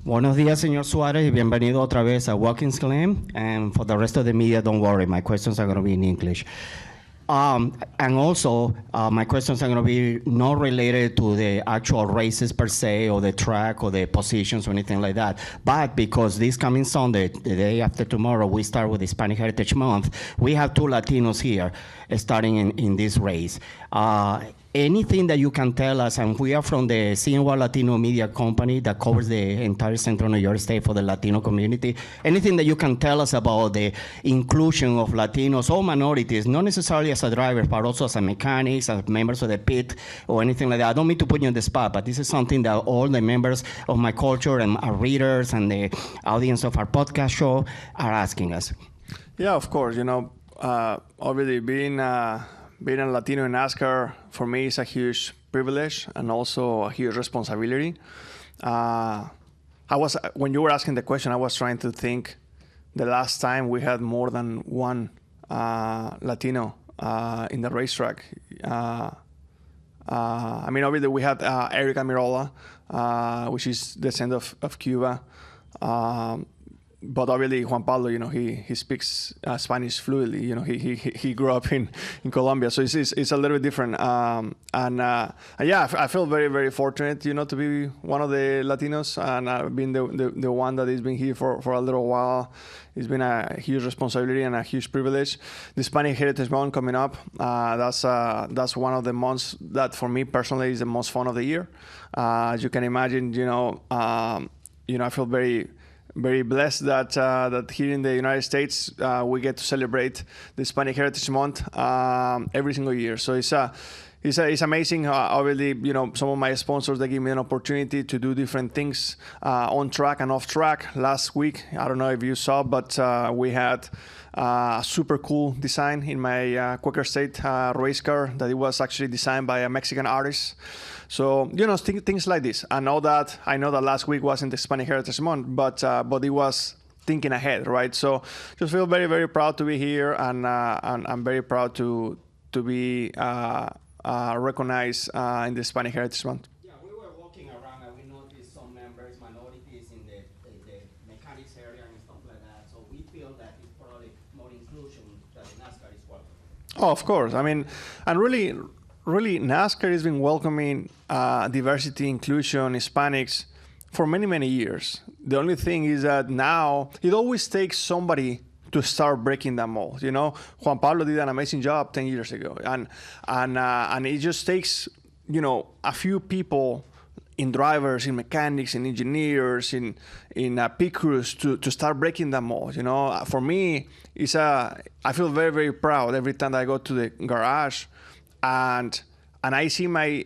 Buenos días, señor Suarez, y bienvenido otra vez a Watkins Glen. And for the rest of the media, don't worry, my questions are going to be in English. And also, my questions are going to be not related to the actual races per se, or the track, or the positions, or anything like that. But because this coming Sunday, the day after tomorrow, we start with Hispanic Heritage Month, we have two Latinos here starting in this race. Anything that you can tell us, and we are from the CNY Latino Media Company that covers the entire Central New York State for the Latino community. Anything that you can tell us about the inclusion of Latinos or minorities, not necessarily as a driver, but also as a mechanics, as members of the pit, or anything like that. I don't mean to put you on the spot, but this is something that all the members of my culture and our readers and the audience of our podcast show are asking us. Yeah, of course. Obviously being a Latino in NASCAR, for me, is a huge privilege and also a huge responsibility. When you were asking the question, I was trying to think the last time we had more than one Latino in the racetrack. Obviously we had Eric Amirola, which is descendant of Cuba. But obviously Juan Pablo, he speaks Spanish fluently. He grew up in Colombia, so it's a little bit different. I feel very, very fortunate, to be one of the Latinos, and being the one that has been here for a little while. It's been a huge responsibility and a huge privilege. The Hispanic Heritage Month coming up, that's one of the months that for me personally is the most fun of the year. As you can imagine, I feel very, very blessed that here in the United States we get to celebrate the Hispanic Heritage Month every single year. So it's amazing. Obviously, some of my sponsors, they give me an opportunity to do different things on track and off track. Last week, I don't know if you saw, but we had a super cool design in my Quaker State race car that it was actually designed by a Mexican artist. So, things like this. I know that last week wasn't the Hispanic Heritage Month, but it was thinking ahead, right? So just feel very, very proud to be here, and I'm very proud to be recognized in the Hispanic Heritage Month. Yeah, we were walking around and we noticed some members, minorities in the mechanics area and stuff like that. So we feel that it's probably more inclusion that NASCAR is welcome. Oh, of course. And really, NASCAR has been welcoming diversity, inclusion, Hispanics for many, many years. The only thing is that now it always takes somebody to start breaking that mold. Juan Pablo did an amazing job 10 years ago, and it just takes a few people, in drivers, in mechanics, in engineers, in pit crews to start breaking that mold. For me, I feel very, very proud every time that I go to the garage and I see my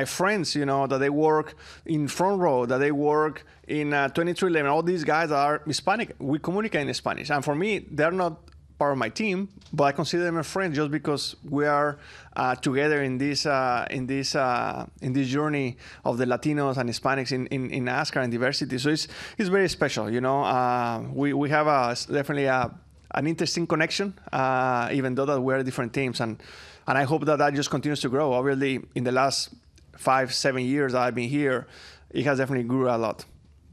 friends, that they work in front row, that they work in 2311. All these guys are Hispanic. We communicate in Spanish, and for me, they're not part of my team, but I consider them a friend just because we are together in this journey of the Latinos and Hispanics in NASCAR and diversity. So it's very special. We have definitely an interesting connection, even though that we're different teams, and I hope that just continues to grow. Obviously, in the last 5-7 years that I've been here, it has definitely grew a lot.